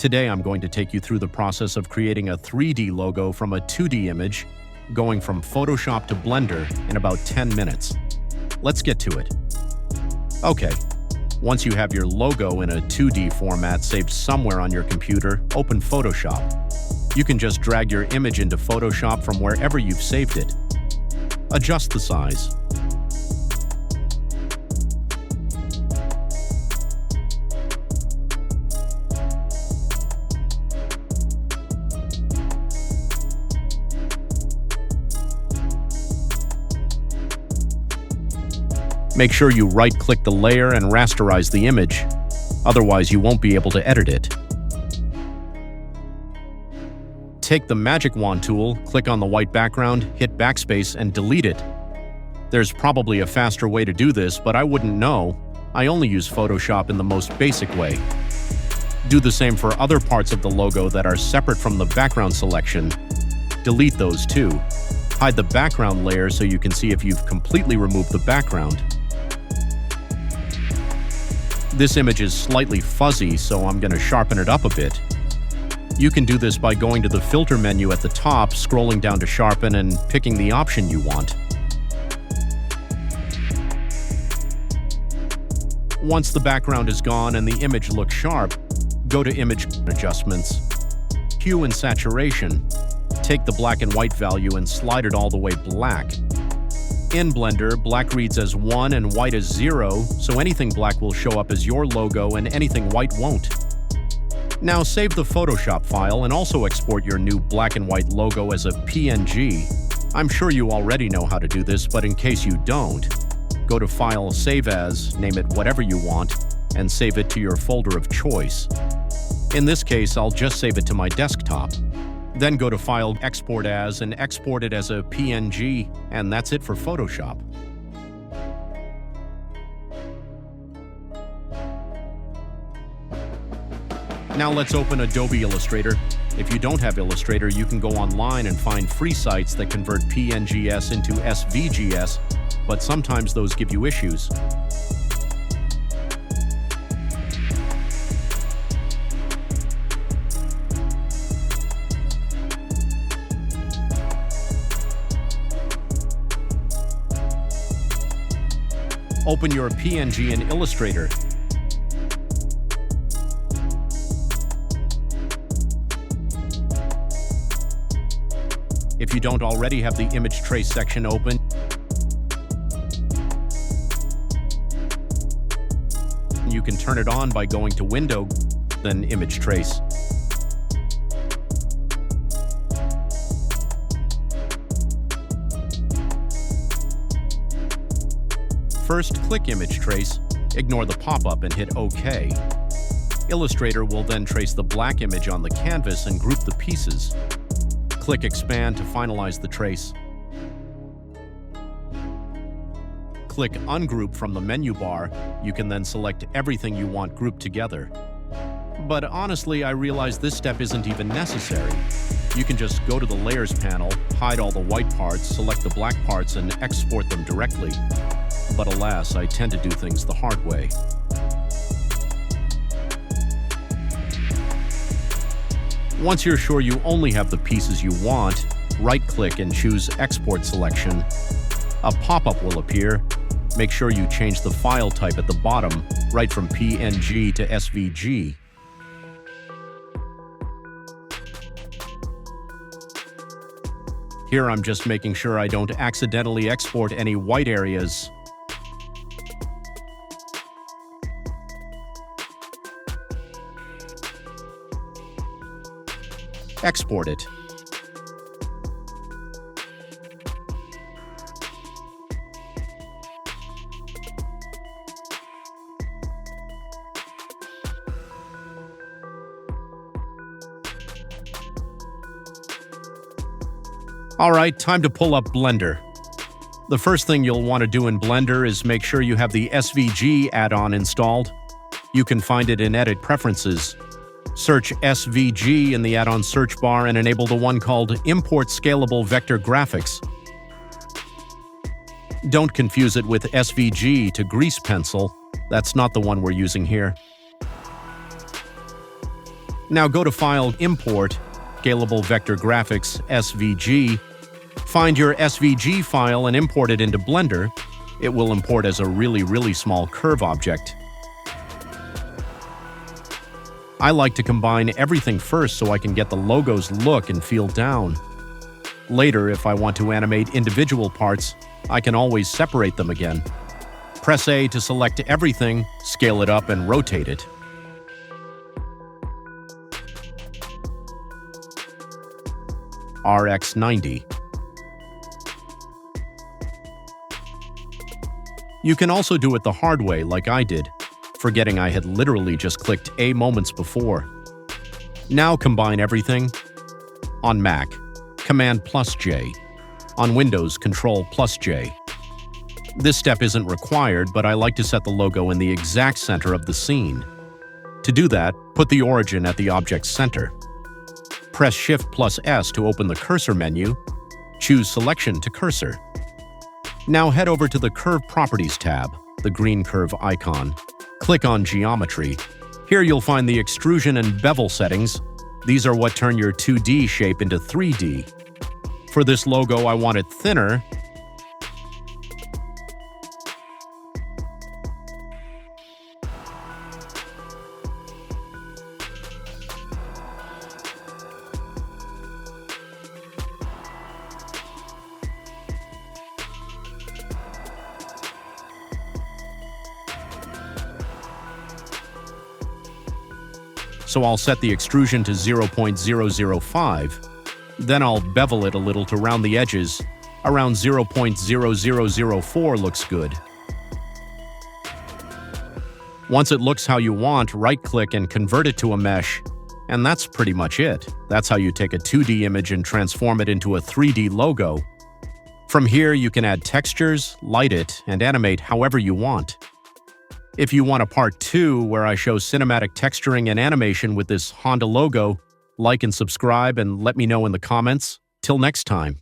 Today I'm going to take you through the process of creating a 3D logo from a 2D image, going from Photoshop to Blender in about 10 minutes. Let's get to it. Okay, once you have your logo in a 2D format saved somewhere on your computer, open Photoshop. You can just drag your image into Photoshop from wherever you've saved it. Adjust the size. Make sure you right-click the layer and rasterize the image, otherwise you won't be able to edit it. Take the Magic Wand tool, click on the white background, hit backspace, and delete it. There's probably a faster way to do this, but I wouldn't know. I only use Photoshop in the most basic way. Do the same for other parts of the logo that are separate from the background selection. Delete those too. Hide the background layer so you can see if you've completely removed the background. This image is slightly fuzzy, so I'm going to sharpen it up a bit. You can do this by going to the filter menu at the top, scrolling down to sharpen, and picking the option you want. Once the background is gone and the image looks sharp, go to Image Adjustments, Hue and Saturation. Take the black and white value and slide it all the way black. In Blender, black reads as 1 and white as 0, so anything black will show up as your logo and anything white won't. Now save the Photoshop file and also export your new black and white logo as a PNG. I'm sure you already know how to do this, but in case you don't, go to File, Save As, name it whatever you want, and save it to your folder of choice. In this case, I'll just save it to my desktop. Then go to File, Export As, and export it as a PNG, and that's it for Photoshop. Now let's open Adobe Illustrator. If you don't have Illustrator, you can go online and find free sites that convert PNGs into SVGs, but sometimes those give you issues. Open your PNG in Illustrator. If you don't already have the image trace section open, you can turn it on by going to Window, then Image Trace. First, click Image Trace, ignore the pop-up and hit OK. Illustrator will then trace the black image on the canvas and group the pieces. Click Expand to finalize the trace. Click Ungroup from the menu bar. You can then select everything you want grouped together. But honestly, I realize this step isn't even necessary. You can just go to the Layers panel, hide all the white parts, select the black parts, and export them directly. But alas, I tend to do things the hard way. Once you're sure you only have the pieces you want, right-click and choose Export Selection. A pop-up will appear. Make sure you change the file type at the bottom, right from PNG to SVG. Here I'm just making sure I don't accidentally export any white areas. Export it. Alright, time to pull up Blender. The first thing you'll want to do in Blender is make sure you have the SVG add-on installed. You can find it in Edit Preferences. Search SVG in the add-on search bar and enable the one called Import Scalable Vector Graphics. Don't confuse it with SVG to Grease Pencil. That's not the one we're using here. Now go to File, Import, Scalable Vector Graphics, SVG. Find your SVG file and import it into Blender. It will import as a really small curve object. I like to combine everything first so I can get the logo's look and feel down. Later, if I want to animate individual parts, I can always separate them again. Press A to select everything, scale it up, and rotate it. RX90. You can also do it the hard way like I did, forgetting I had literally just clicked A moments before. Now combine everything. On Mac, Command+J. On Windows, Control+J. This step isn't required, but I like to set the logo in the exact center of the scene. To do that, put the origin at the object's center. Press Shift+S to open the Cursor menu. Choose Selection to Cursor. Now head over to the Curve Properties tab, the green curve icon. Click on Geometry. Here you'll find the extrusion and bevel settings. These are what turn your 2D shape into 3D. For this logo, I want it thinner. So I'll set the extrusion to 0.005. Then I'll bevel it a little to round the edges. Around 0.0004 looks good. Once it looks how you want, right-click and convert it to a mesh. And that's pretty much it. That's how you take a 2D image and transform it into a 3D logo. From here, you can add textures, light it, and animate however you want. If you want a part 2 where I show cinematic texturing and animation with this Honda logo, like and subscribe and let me know in the comments. Till next time.